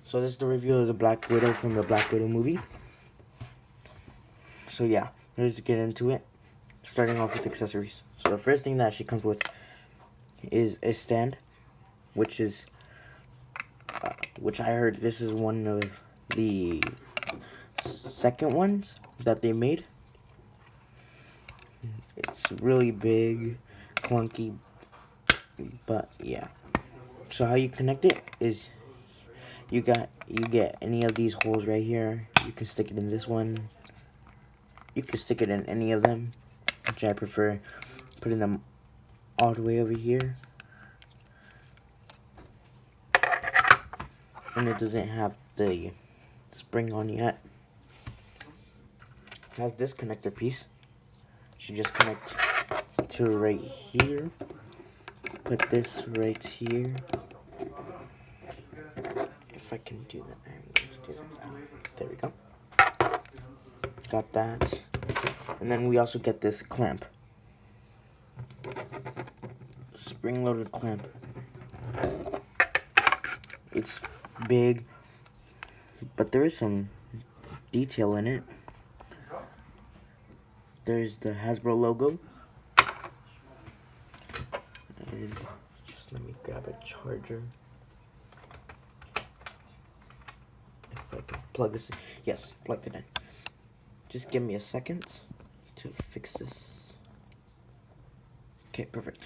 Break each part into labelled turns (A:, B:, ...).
A: So this is the review of the Black Widow from the Black Widow movie. So yeah, let's get into it. Starting off with accessories. So the first thing that she comes with is a stand, which I heard this is one of the second ones that they made. It's really big, clunky, but yeah. So how you connect it is you get any of these holes right here. You can stick it in this one. You can stick it in any of them, which I prefer putting them all the way over here. And it doesn't have the spring on yet. It has this connector piece. You just connect to right here. Put this right here. If I can do that, I'm going to do that. There we go. Got that. And then we also get this clamp. Spring-loaded clamp. It's big, but there is some detail in it. There's the Hasbro logo. And just let me grab a charger. If I can plug this in. Yes, plug it in. Just give me a second to fix this. Okay, perfect.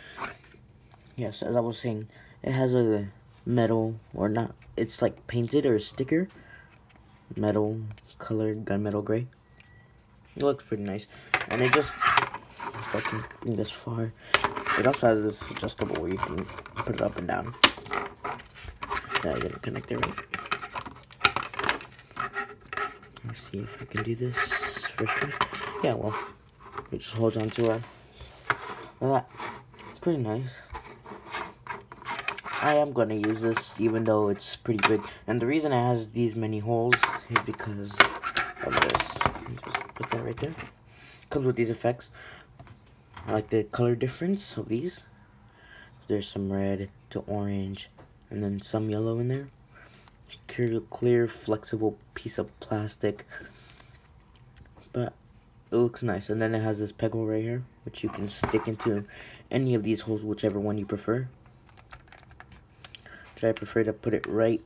A: Yes, as I was saying, it has a metal, or not, it's like painted or a sticker. Metal colored gunmetal gray. It looks pretty nice. And it just, if I can bring this far, it also has this adjustable where you can put it up and down. Yeah, I didn't connect it right. Let's see if I can do this for sure. Yeah, well, it just holds on to her. That, pretty nice. I am gonna use this even though it's pretty big. And the reason it has these many holes is because of this. Just put that right there. Comes with these effects. I like the color difference of these. There's some red to orange and then some yellow in there. Clear, flexible piece of plastic. But it looks nice. And then it has this peggle right here, which you can stick into any of these holes, whichever one you prefer. But I prefer to put it right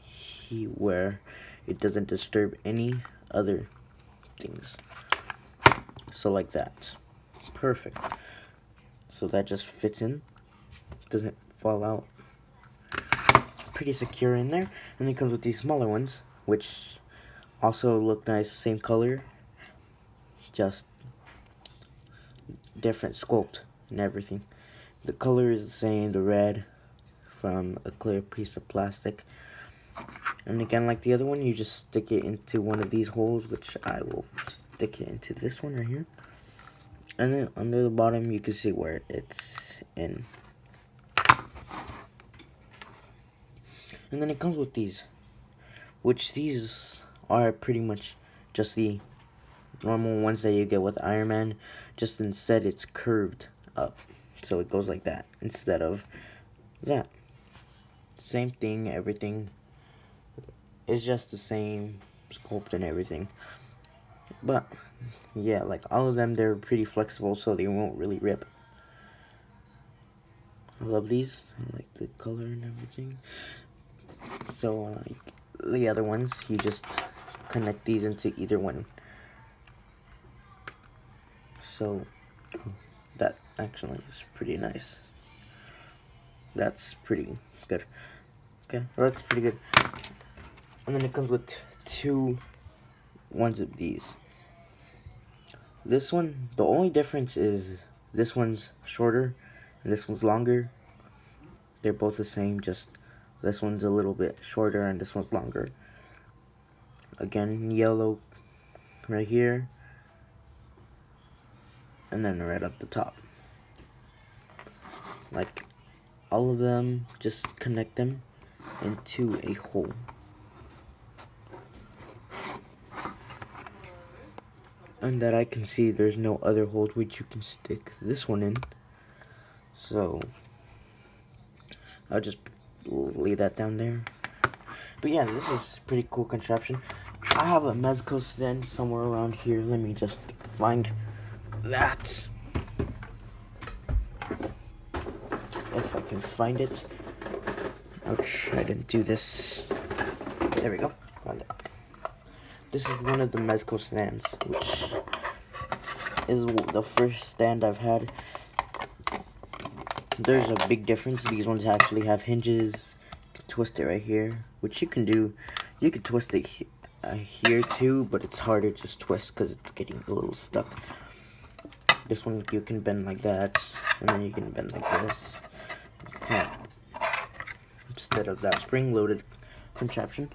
A: here where it doesn't disturb any other things. So like that. Perfect. So that just fits in. Doesn't fall out. Pretty secure in there. And it comes with these smaller ones, which also look nice, same color, just different sculpt and everything. The color is the same, the red from a clear piece of plastic. And again, like the other one, you just stick it into one of these holes, which I will stick it into this one right here. And then under the bottom, you can see where it's in. And then it comes with these, which these are pretty much just the normal ones that you get with Iron Man, just instead it's curved up. So it goes like that instead of that. Same thing, everything is just the same sculpt and everything. But yeah, like all of them, they're pretty flexible, so they won't really rip. I love these. I like the color and everything. So like the other ones, you just connect these into either one. So that actually is pretty nice. That's pretty good. Okay, that looks pretty good. And then it comes with two ones of these. This one, the only difference is this one's shorter and this one's longer. They're both the same, just this one's a little bit shorter and this one's longer. Again, yellow right here, and then red up the top. Like all of them, just connect them into a hole. And that I can see, there's no other holes which you can stick this one in. So I'll just leave that down there. But yeah, this is pretty cool contraption. I have a mezco stand somewhere around here. Let me just find that. If I can find it, I'll try to do this. There we go. Found it. This is one of the mezco stands, which is the first stand I've had. There's a big difference. These ones actually have hinges. You can twist it right here, which you can do. You can twist it here too, but it's harder to just twist because it's getting a little stuck. This one you can bend like that, and then you can bend like this. Clamp. Instead of that spring-loaded contraption.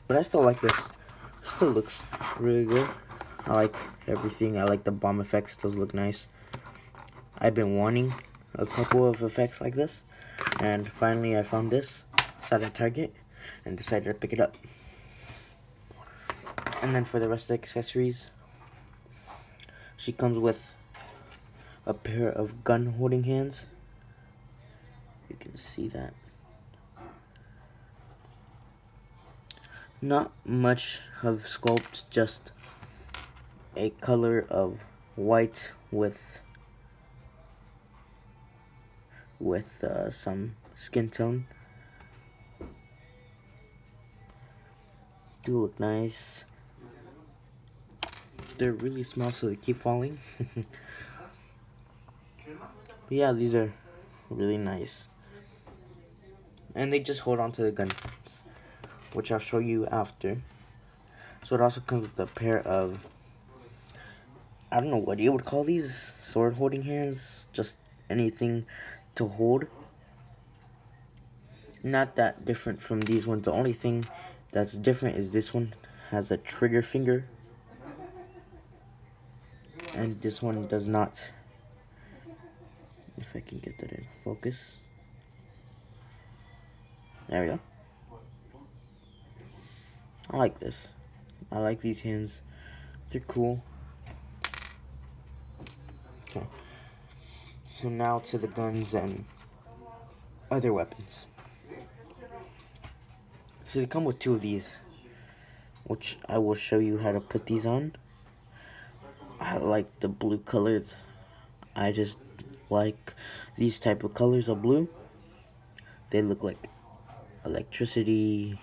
A: But I still like this. Still looks really good. I like everything. I like the bomb effects. Those look nice. I've been wanting a couple of effects like this, and finally I found this. Sat at Target and decided to pick it up. And then for the rest of the accessories, she comes with a pair of gun holding hands. You can see that. Not much of sculpt, just a color of white with some skin tone. Do look nice. They're really small, so they keep falling. But yeah, these are really nice. And they just hold on to the guns, which I'll show you after. So it also comes with a pair of, I don't know what you would call these, sword holding hands, just anything to hold. Not that different from these ones. The only thing that's different is this one has a trigger finger, and this one does not. If I can get that in focus. There we go. I like this. I like these hands. They're cool. Okay. So now to the guns and other weapons. So they come with two of these, which I will show you how to put these on. I like the blue colors. I just like these type of colors of blue. They look like electricity,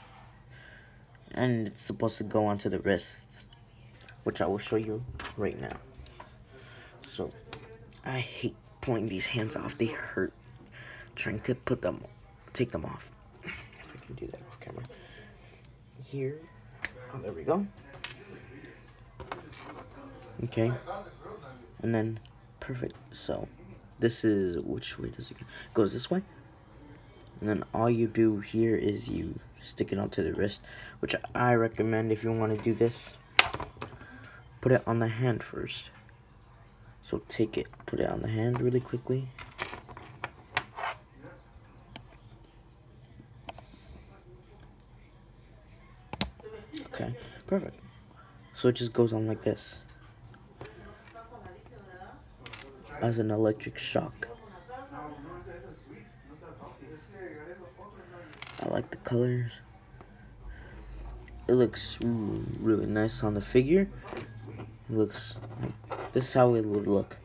A: and it's supposed to go onto the wrists, which I will show you right now. So I hate pulling these hands off. They hurt trying to take them off. If I can do that off camera. Here, oh, there we go. Okay, and then perfect. So this is, which way does it go? It goes this way. And then all you do here is you stick it onto the wrist, which I recommend if you want to do this. Put it on the hand first. So take it, put it on the hand really quickly. Okay, perfect. So it just goes on like this. As an electric shock. I like the colors. It looks really nice on the figure. It looks like, this is how it would look.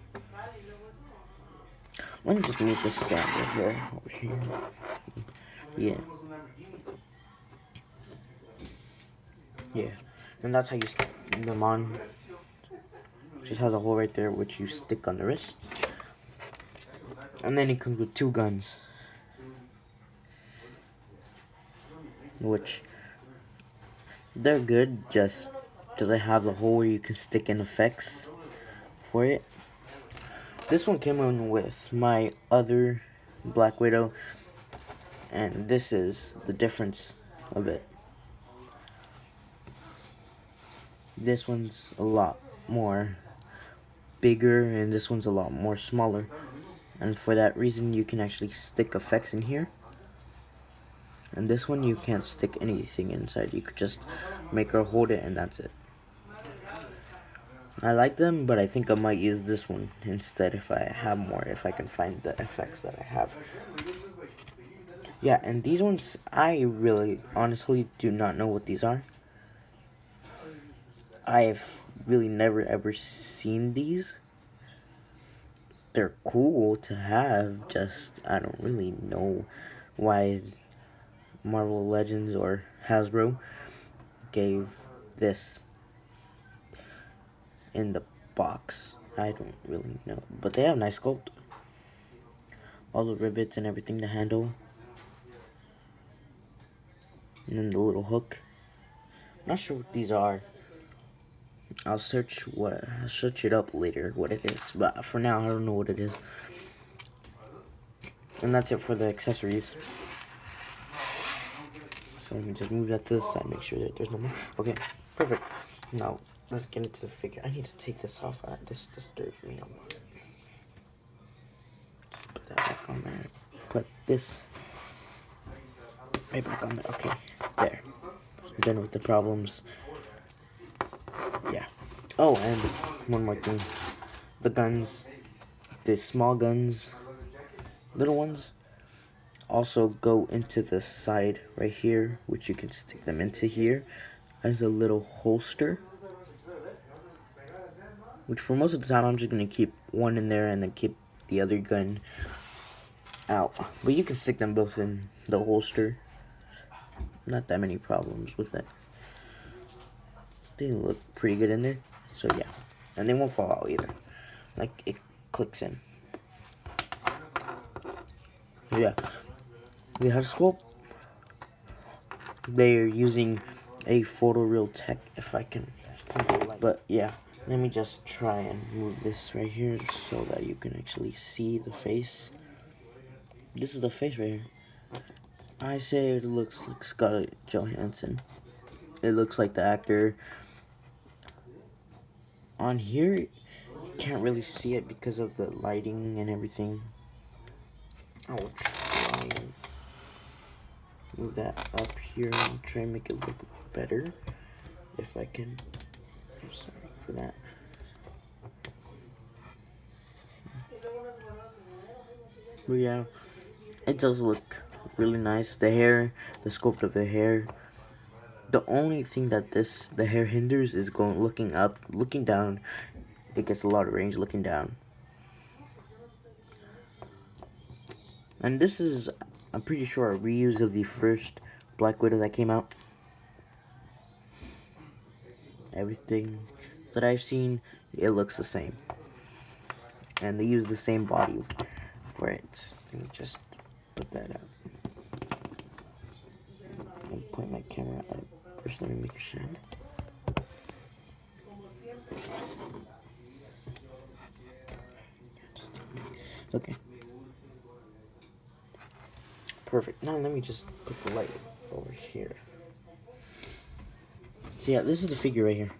A: Let me just move this stand right here, over here. Yeah. Yeah. And that's how you stick them on. Just has a hole right there, which you stick on the wrists. And then it comes with two guns, which they're good, just because I have the hole where you can stick in effects for it. This one came in with my other Black Widow, and this is the difference of it. This one's a lot more bigger, and this one's a lot more smaller. And for that reason, you can actually stick effects in here. And this one, you can't stick anything inside. You could just make her hold it, and that's it. I like them, but I think I might use this one instead if I have more, if I can find the effects that I have. Yeah, and these ones, I really, honestly do not know what these are. I've really never ever seen these. They're cool to have, just I don't really know why Marvel Legends or Hasbro gave this in the box. I don't really know, but they have nice sculpt. All the rivets and everything to handle, and then the little hook. Not sure what these are. I'll search it up later what it is, but for now I don't know what it is. And that's it for the accessories. So let me just move that to the side, make sure that there's no more. Okay, perfect. Now let's get into the figure. I need to take this off. This disturbs me a lot. Just put that back on there. Put this right back on there. Okay, there. I'm done with the problems. Yeah. Oh, and one more thing. The guns, the small guns, little ones, also go into the side right here, which you can stick them into here as a little holster. Which for most of the time I'm just going to keep one in there and then keep the other gun out. But you can stick them both in the holster. Not that many problems with it. They look pretty good in there. So yeah. And they won't fall out either. Like it clicks in. Yeah. The head sculpt. They're using a photoreal tech if I can. But yeah. Let me just try and move this right here so that you can actually see the face. This is the face right here. I say it looks like Scarlett Johansson. It looks like the actor. On here, you can't really see it because of the lighting and everything. I will try and move that up here and try and make it look better if I can. I'm sorry for that. But yeah, it does look really nice. The hair, the sculpt of the hair. The only thing that the hair hinders is looking up, looking down. It gets a lot of range looking down. And this is, I'm pretty sure, a reuse of the first Black Widow that came out. Everything that I've seen, it looks the same. And they use the same body for it. Let me just put that up. And point my camera up. First, let me make it shine. Okay. Perfect. Now let me just put the light over here. So yeah, this is the figure right here.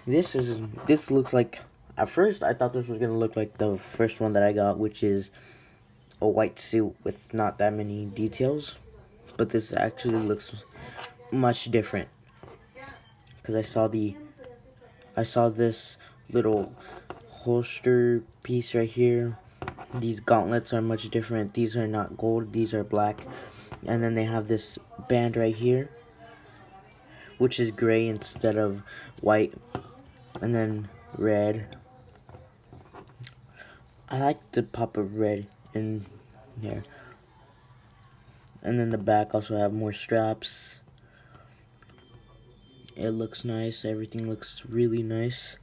A: This looks like, at first I thought this was gonna look like the first one that I got, which is a white suit with not that many details. But this actually looks much different. Because I saw this little holster piece right here. These gauntlets are much different. These are not gold, these are black. And then they have this band right here, which is gray instead of white. And then red. I like the pop of red in here. And then the back also have more straps. It looks nice. Everything looks really nice.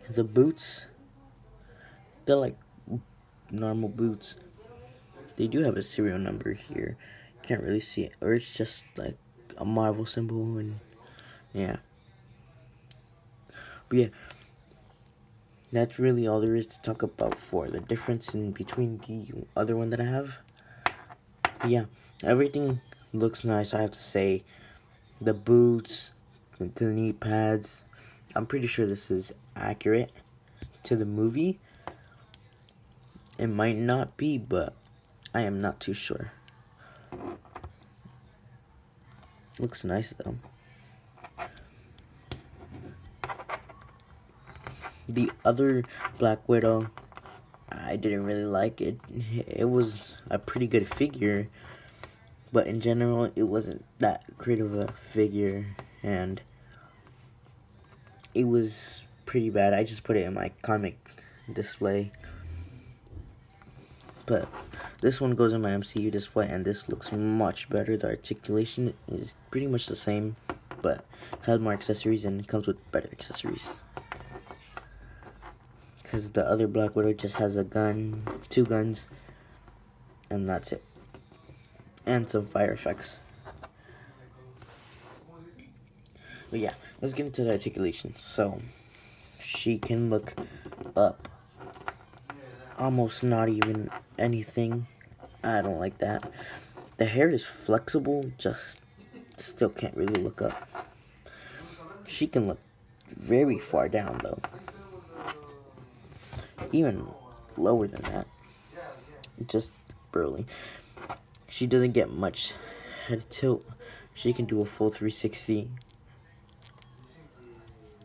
A: The boots, they're like normal boots. They do have a serial number here. Can't really see it. Or it's just like a Marvel symbol and yeah. But yeah, that's really all there is to talk about for the difference in between the other one that I have. But yeah, everything looks nice, I have to say. The boots, the knee pads. I'm pretty sure this is accurate to the movie. It might not be, but I am not too sure. Looks nice though. The other Black Widow, I didn't really like it. It was a pretty good figure, but in general, it wasn't that great of a figure, and it was pretty bad. I just put it in my comic display. But this one goes in my MCU display, and this looks much better. The articulation is pretty much the same, but has more accessories and comes with better accessories. Because the other Black Widow just has a gun, 2 guns, and that's it. And some fire effects. But yeah, let's get into the articulation. So, she can look up. Almost not even anything. I don't like that. The hair is flexible, just still can't really look up. She can look very far down though. Even lower than that. Just barely. She doesn't get much head tilt. She can do a full 360.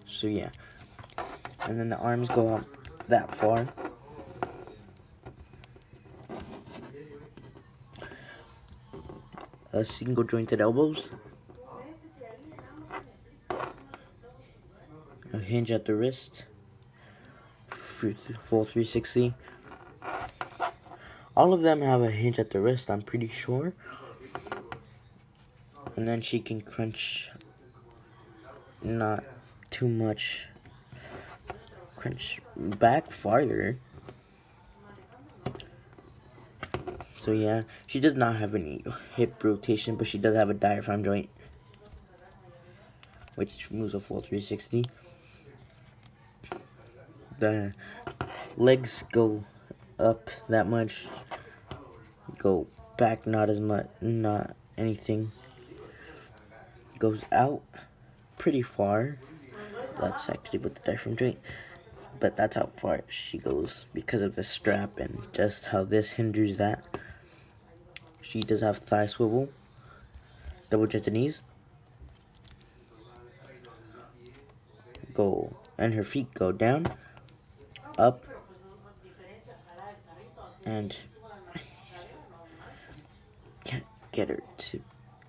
A: So yeah. And then the arms go up that far. Single jointed elbows. A hinge at the wrist. Full 360. All of them have a hinge at the wrist, I'm pretty sure. And then she can crunch, not too much, crunch back farther. So yeah, she does not have any hip rotation, but she does have a diaphragm joint, which moves a full 360. The legs go up that much, go back not as much, not anything. Goes out pretty far. That's actually with the diaphragm joint, but that's how far she goes because of the strap and just how this hinders that. She does have thigh swivel, double jointed knees, go, and her feet go down, up, and can't get her to.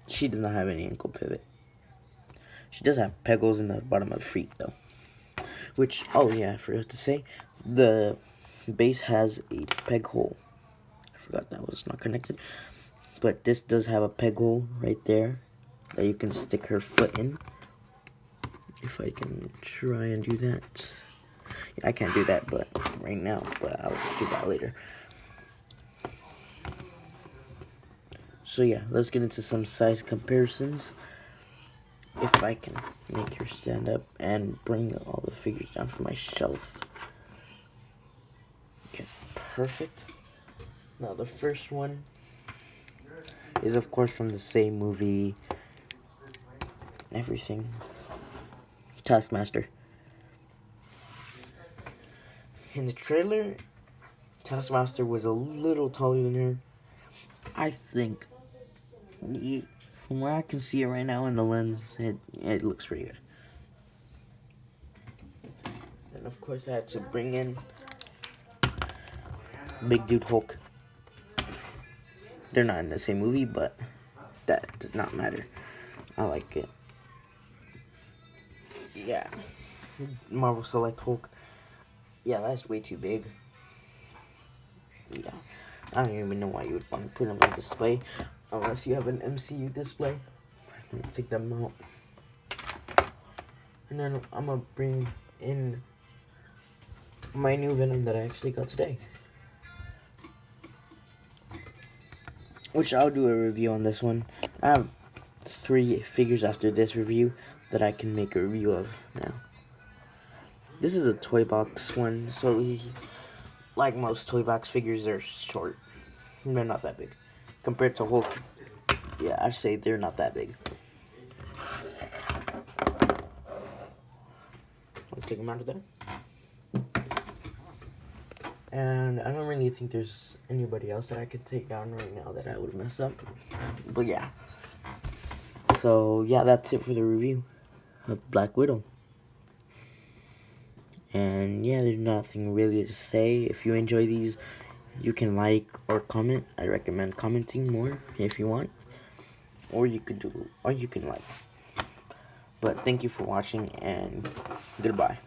A: She does not have any ankle pivot. She does have peg holes in the bottom of the feet though. Which, oh yeah, I forgot to say, the base has a peg hole. I forgot that was not connected. But this does have a peg hole right there that you can stick her foot in. If I can try and do that. Yeah, I can't do that but right now, but I'll do that later. So yeah, let's get into some size comparisons. If I can make her stand up and bring all the figures down from my shelf. Okay, perfect. Now the first one is of course from the same movie, everything, Taskmaster. In the trailer, Taskmaster was a little taller than her. I think, from where I can see it right now in the lens, it looks pretty good. And of course I had to bring in Big Dude Hulk. They're not in the same movie, but that does not matter. I like it. Yeah. Marvel Select Hulk. Yeah, that's way too big. Yeah. I don't even know why you would want to put them on display unless you have an MCU display. I'm gonna take them out. And then I'm gonna bring in my new Venom that I actually got today. Which I'll do a review on this one. I have 3 figures after this review that I can make a review of now. This is a toy box one, so like most toy box figures, they're short. They're not that big. Compared to Hulk, yeah, I'd say they're not that big. Let's take them out of there. And I don't really think there's anybody else that I could take down right now that I would mess up. But yeah. So yeah, that's it for the review of Black Widow. And yeah, there's nothing really to say. If you enjoy these, you can like or comment. I recommend commenting more if you want, or you can like. But thank you for watching, and goodbye.